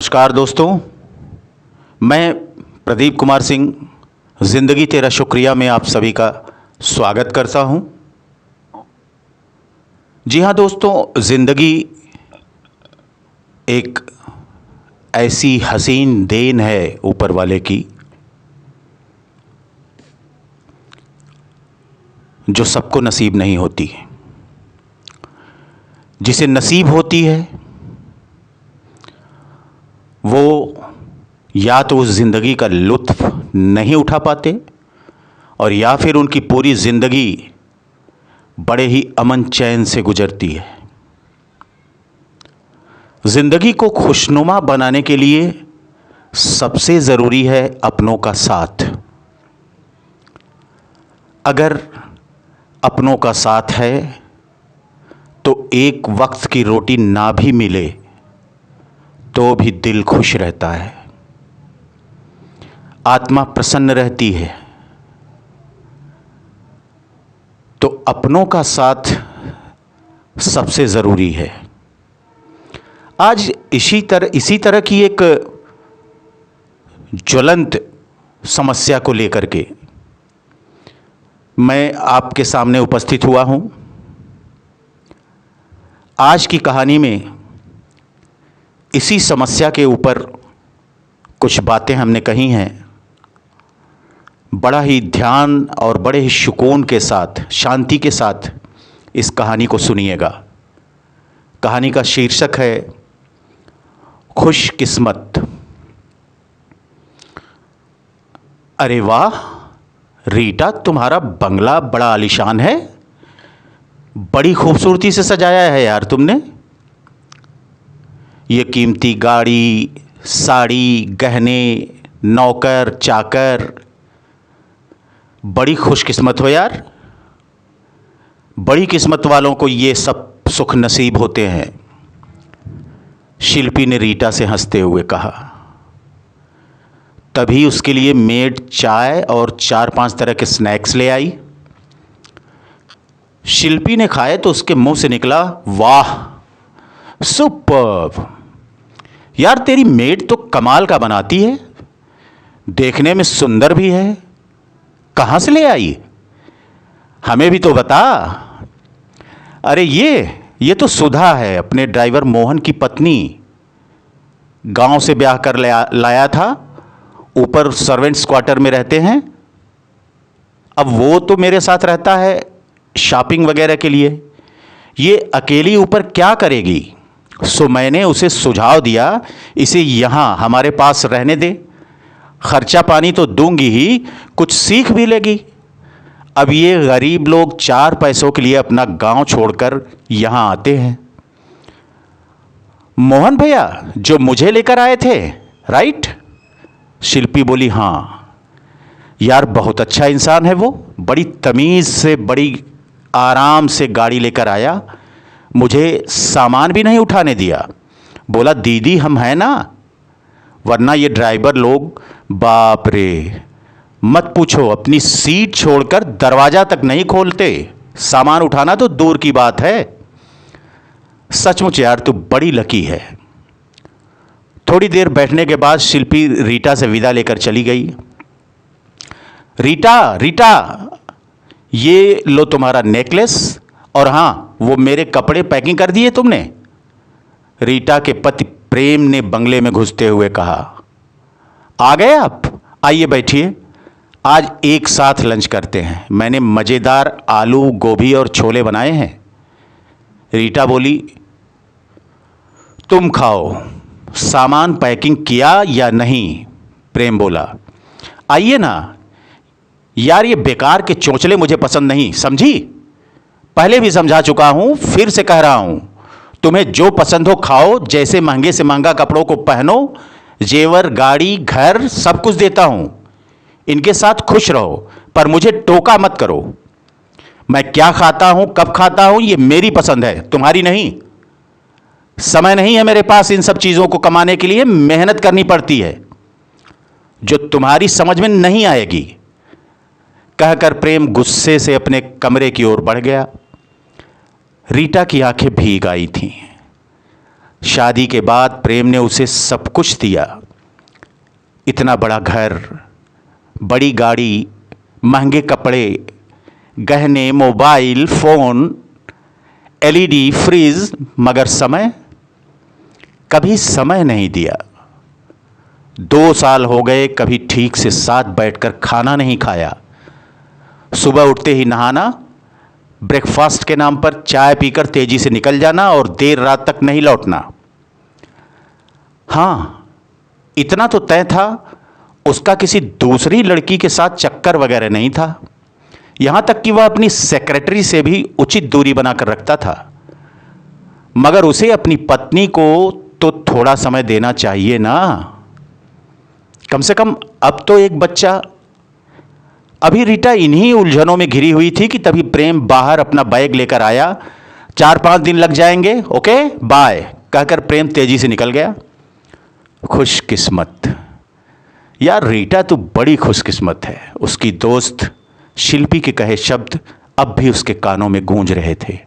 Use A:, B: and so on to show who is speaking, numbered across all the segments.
A: नमस्कार दोस्तों, मैं प्रदीप कुमार सिंह ज़िंदगी तेरा शुक्रिया में आप सभी का स्वागत करता हूं। जी हाँ दोस्तों, ज़िंदगी एक ऐसी हसीन देन है ऊपर वाले की जो सबको नसीब नहीं होती। जिसे नसीब होती है वो या तो उस ज़िंदगी का लुत्फ़ नहीं उठा पाते और या फिर उनकी पूरी ज़िंदगी बड़े ही अमन चैन से गुजरती है। ज़िंदगी को खुशनुमा बनाने के लिए सबसे ज़रूरी है अपनों का साथ। अगर अपनों का साथ है तो एक वक्त की रोटी ना भी मिले तो भी दिल खुश रहता है, आत्मा प्रसन्न रहती है। तो अपनों का साथ सबसे ज़रूरी है। आज इसी तरह की एक ज्वलंत समस्या को लेकर के मैं आपके सामने उपस्थित हुआ हूं। आज की कहानी में इसी समस्या के ऊपर कुछ बातें हमने कही हैं। बड़ा ही ध्यान और बड़े ही सुकून के साथ, शांति के साथ इस कहानी को सुनिएगा। कहानी का शीर्षक है खुशकिस्मत। अरे वाह रीटा, तुम्हारा बंगला बड़ा आलीशान है। बड़ी खूबसूरती से सजाया है यार तुमने। ये कीमती गाड़ी, साड़ी, गहने, नौकर चाकर, बड़ी खुशकिस्मत हो यार। बड़ी किस्मत वालों को ये सब सुख नसीब होते हैं। शिल्पी ने रीटा से हंसते हुए कहा। तभी उसके लिए मेड चाय और 4-5 तरह के स्नैक्स ले आई। शिल्पी ने खाए तो उसके मुंह से निकला, वाह सुपर्ब। यार तेरी मेड तो कमाल का बनाती है, देखने में सुंदर भी है। कहाँ से ले आई? हमें भी तो बता। अरे ये तो सुधा है, अपने ड्राइवर मोहन की पत्नी। गांव से ब्याह कर लाया था। ऊपर सर्वेंट्स क्वार्टर में रहते हैं। अब वो तो मेरे साथ रहता है शॉपिंग वगैरह के लिए। ये अकेली ऊपर क्या करेगी? सो मैंने उसे सुझाव दिया इसे यहाँ हमारे पास रहने दे। खर्चा पानी तो दूंगी ही, कुछ सीख भी लेगी। अब ये गरीब लोग 4 पैसों के लिए अपना गांव छोड़कर यहाँ आते हैं। मोहन भैया जो मुझे लेकर आए थे, राइट? शिल्पी बोली, हाँ यार बहुत अच्छा इंसान है वो। बड़ी तमीज़ से, बड़ी आराम से गाड़ी लेकर आया। मुझे सामान भी नहीं उठाने दिया। बोला दीदी हम हैं ना, वरना ये ड्राइवर लोग, बाप रे मत पूछो, अपनी सीट छोड़कर दरवाज़ा तक नहीं खोलते। सामान उठाना तो दूर की बात है। सचमुच यार तू बड़ी लकी है। थोड़ी देर बैठने के बाद शिल्पी रीटा से विदा लेकर चली गई। रीटा ये लो तुम्हारा नेकलेस, और हाँ वो मेरे कपड़े पैकिंग कर दिए तुमने? रीटा के पति प्रेम ने बंगले में घुसते हुए कहा। आ गए आप? आइए बैठिए, आज एक साथ लंच करते हैं। मैंने मज़ेदार आलू, गोभी और छोले बनाए हैं। रीटा बोली, तुम खाओ। सामान पैकिंग किया या नहीं? प्रेम बोला, आइए ना यार, ये बेकार के चोंचले मुझे पसंद नहीं, समझी? पहले भी समझा चुका हूं, फिर से कह रहा हूं, तुम्हें जो पसंद हो खाओ। जैसे महंगे से महंगा कपड़ों को पहनो, जेवर, गाड़ी, घर सब कुछ देता हूं। इनके साथ खुश रहो, पर मुझे टोका मत करो। मैं क्या खाता हूं, कब खाता हूं, ये मेरी पसंद है, तुम्हारी नहीं। समय नहीं है मेरे पास इन सब चीज़ों को कमाने के लिए। मेहनत करनी पड़ती है जो तुम्हारी समझ में नहीं आएगी। कहकर प्रेम गुस्से से अपने कमरे की ओर बढ़ गया। रीटा की आंखें भीग आई थीं। शादी के बाद प्रेम ने उसे सब कुछ दिया। इतना बड़ा घर, बड़ी गाड़ी, महंगे कपड़े, गहने, मोबाइल फ़ोन, एलईडी, फ्रिज, मगर समय, कभी समय नहीं दिया। 2 साल हो गए, कभी ठीक से साथ बैठकर खाना नहीं खाया। सुबह उठते ही नहाना, ब्रेकफास्ट के नाम पर चाय पीकर तेजी से निकल जाना और देर रात तक नहीं लौटना। हाँ, इतना तो तय था, उसका किसी दूसरी लड़की के साथ चक्कर वगैरह नहीं था। यहां तक कि वह अपनी सेक्रेटरी से भी उचित दूरी बनाकर रखता था। मगर उसे अपनी पत्नी को तो थोड़ा समय देना चाहिए ना। कम से कम अब तो एक बच्चा। अभी रीटा इन्हीं उलझनों में घिरी हुई थी कि तभी प्रेम बाहर अपना बैग लेकर आया। 4-5 दिन लग जाएंगे, ओके बाय कहकर प्रेम तेजी से निकल गया। खुशकिस्मत यार, रीटा तो बड़ी खुशकिस्मत है। उसकी दोस्त शिल्पी के कहे शब्द अब भी उसके कानों में गूंज रहे थे।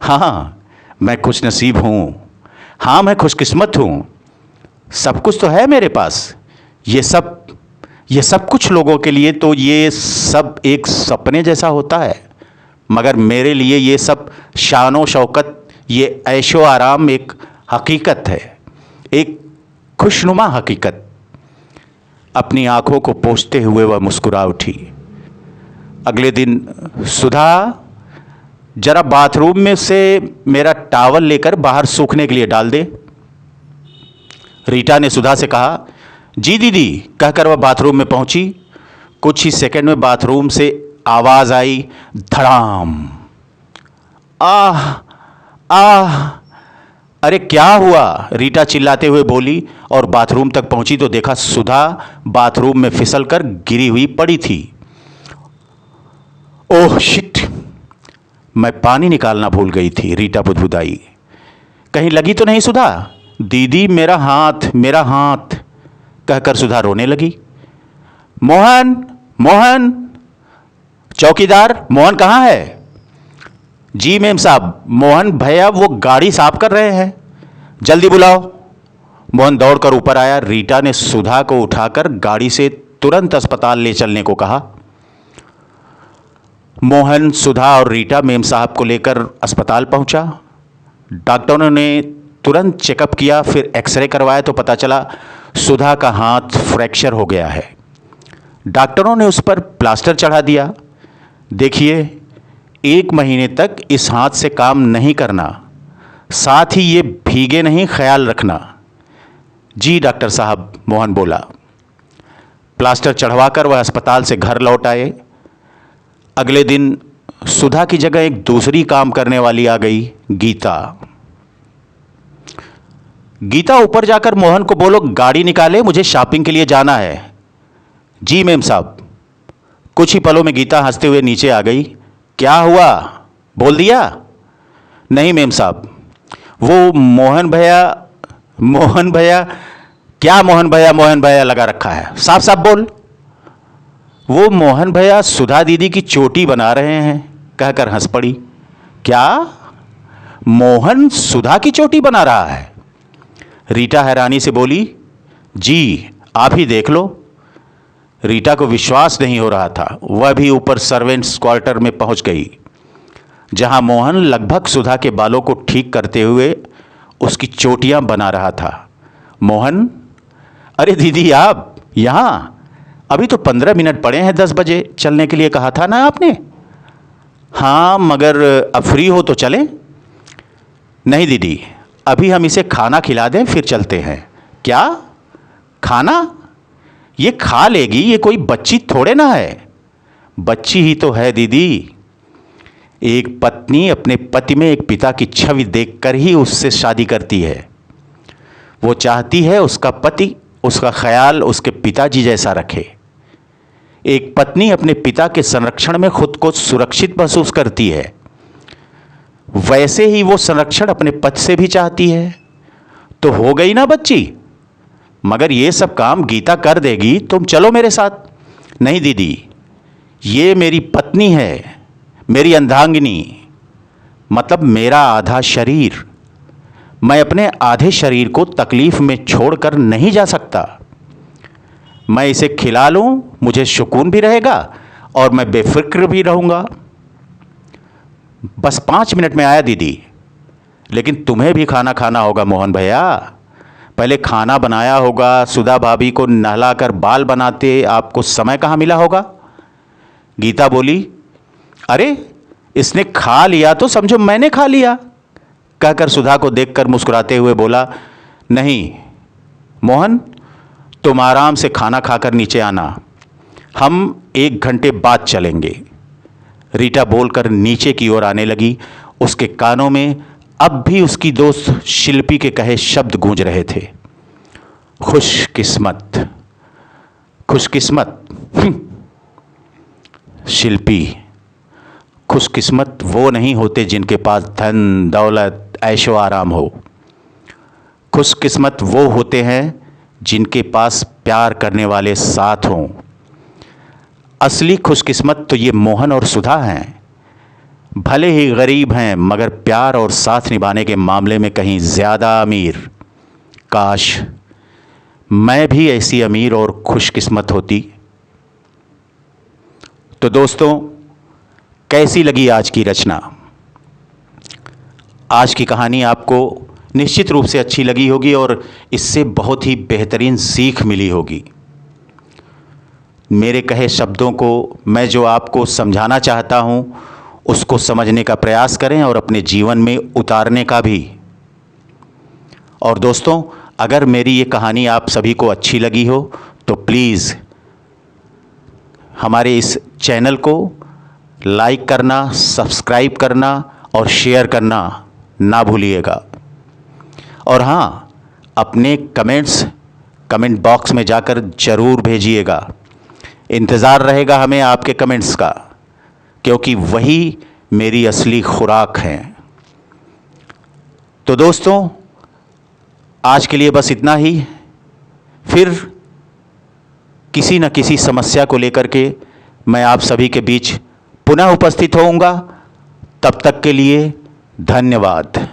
A: हाँ, मैं खुशनसीब हूँ, हाँ मैं खुशकिस्मत हूँ, सब कुछ तो है मेरे पास। ये सब कुछ लोगों के लिए तो ये सब एक सपने जैसा होता है, मगर मेरे लिए ये सब शानो शौकत, ये ऐशो आराम एक हकीकत है, एक खुशनुमा हकीकत। अपनी आंखों को पोंछते हुए वह मुस्कुरा उठी। अगले दिन, सुधा जरा बाथरूम में से मेरा टॉवल लेकर बाहर सूखने के लिए डाल दे। रीटा ने सुधा से कहा। जी दीदी कहकर वह बाथरूम में पहुंची। कुछ ही सेकंड में बाथरूम से आवाज आई, धड़ाम। आह आह, अरे क्या हुआ? रीटा चिल्लाते हुए बोली और बाथरूम तक पहुंची तो देखा सुधा बाथरूम में फिसलकर गिरी हुई पड़ी थी। ओह शिट, मैं पानी निकालना भूल गई थी, रीटा बुदबुदाई। कहीं लगी तो नहीं सुधा? दीदी मेरा हाथ कहकर सुधा रोने लगी। मोहन, मोहन, चौकीदार मोहन कहाँ है? जी मेम साहब, मोहन भैया वो गाड़ी साफ कर रहे हैं, जल्दी बुलाओ। मोहन दौड़कर ऊपर आया। रीटा ने सुधा को उठाकर गाड़ी से तुरंत अस्पताल ले चलने को कहा। मोहन, सुधा और रीटा मेम साहब को लेकर अस्पताल पहुंचा। डॉक्टरों ने तुरंत चेकअप किया, फिर एक्सरे करवाया तो पता चला सुधा का हाथ फ्रैक्चर हो गया है। डॉक्टरों ने उस पर प्लास्टर चढ़ा दिया। देखिए, 1 महीने तक इस हाथ से काम नहीं करना, साथ ही ये भीगे नहीं, ख्याल रखना। जी डॉक्टर साहब, मोहन बोला। प्लास्टर चढ़वाकर वह अस्पताल से घर लौट आए। अगले दिन सुधा की जगह एक दूसरी काम करने वाली आ गई, गीता। गीता ऊपर जाकर मोहन को बोलो गाड़ी निकाले, मुझे शॉपिंग के लिए जाना है। जी मेम साहब। कुछ ही पलों में गीता हंसते हुए नीचे आ गई। क्या हुआ, बोल दिया? नहीं मेम साहब, वो मोहन भैया क्या मोहन भैया लगा रखा है, साफ साफ बोल। वो मोहन भैया सुधा दीदी की चोटी बना रहे हैं कहकर हंस पड़ी। क्या मोहन सुधा की चोटी बना रहा है? रीटा हैरानी से बोली। जी आप ही देख लो। रीटा को विश्वास नहीं हो रहा था। वह भी ऊपर सर्वेंट्स क्वार्टर में पहुंच गई, जहां मोहन लगभग सुधा के बालों को ठीक करते हुए उसकी चोटियां बना रहा था। मोहन, अरे दीदी आप यहाँ? अभी तो 15 मिनट पड़े हैं 10 बजे, चलने के लिए कहा था ना आपने। हाँ मगर अब फ्री हो तो चलें। नहीं दीदी, अभी हम इसे खाना खिला दें फिर चलते हैं। क्या खाना? ये खा लेगी, ये कोई बच्ची थोड़े ना है। बच्ची ही तो है दीदी। एक पत्नी अपने पति में एक पिता की छवि देखकर ही उससे शादी करती है। वो चाहती है उसका पति उसका ख्याल उसके पिताजी जैसा रखे। एक पत्नी अपने पिता के संरक्षण में खुद को सुरक्षित महसूस करती है, वैसे ही वो संरक्षण अपने पति से भी चाहती है। तो हो गई ना बच्ची। मगर ये सब काम गीता कर देगी, तुम चलो मेरे साथ। नहीं दीदी, ये मेरी पत्नी है, मेरी अर्धांगिनी, मतलब मेरा आधा शरीर। मैं अपने आधे शरीर को तकलीफ में छोड़कर नहीं जा सकता। मैं इसे खिला लूं, मुझे सुकून भी रहेगा और मैं बेफिक्र भी रहूंगा। बस 5 मिनट में आया दीदी। लेकिन तुम्हें भी खाना खाना होगा मोहन भैया। पहले खाना बनाया होगा, सुधा भाभी को नहलाकर बाल बनाते आपको समय कहाँ मिला होगा। गीता बोली, अरे इसने खा लिया तो समझो मैंने खा लिया। कहकर सुधा को देखकर मुस्कुराते हुए बोला, नहीं मोहन, तुम आराम से खाना खाकर नीचे आना, हम 1 घंटे बाद चलेंगे। रीटा बोलकर नीचे की ओर आने लगी। उसके कानों में अब भी उसकी दोस्त शिल्पी के कहे शब्द गूंज रहे थे, खुशकिस्मत, खुशकिस्मत। शिल्पी, खुशकिस्मत वो नहीं होते जिनके पास धन दौलत ऐशो आराम हो। खुशकिस्मत वो होते हैं जिनके पास प्यार करने वाले साथ हों। असली खुशकिस्मत तो ये मोहन और सुधा हैं। भले ही गरीब हैं मगर प्यार और साथ निभाने के मामले में कहीं ज़्यादा अमीर। काश मैं भी ऐसी अमीर और खुशकिस्मत होती। तो दोस्तों, कैसी लगी आज की रचना? आज की कहानी आपको निश्चित रूप से अच्छी लगी होगी और इससे बहुत ही बेहतरीन सीख मिली होगी। मेरे कहे शब्दों को मैं जो आपको समझाना चाहता हूँ उसको समझने का प्रयास करें और अपने जीवन में उतारने का भी। और दोस्तों, अगर मेरी ये कहानी आप सभी को अच्छी लगी हो तो प्लीज़ हमारे इस चैनल को लाइक करना, सब्सक्राइब करना और शेयर करना ना भूलिएगा। और हाँ, अपने कमेंट बॉक्स में जाकर ज़रूर भेजिएगा। इंतज़ार रहेगा हमें आपके कमेंट्स का, क्योंकि वही मेरी असली खुराक है। तो दोस्तों, आज के लिए बस इतना ही। फिर किसी न किसी समस्या को लेकर के मैं आप सभी के बीच पुनः उपस्थित होऊंगा। तब तक के लिए धन्यवाद।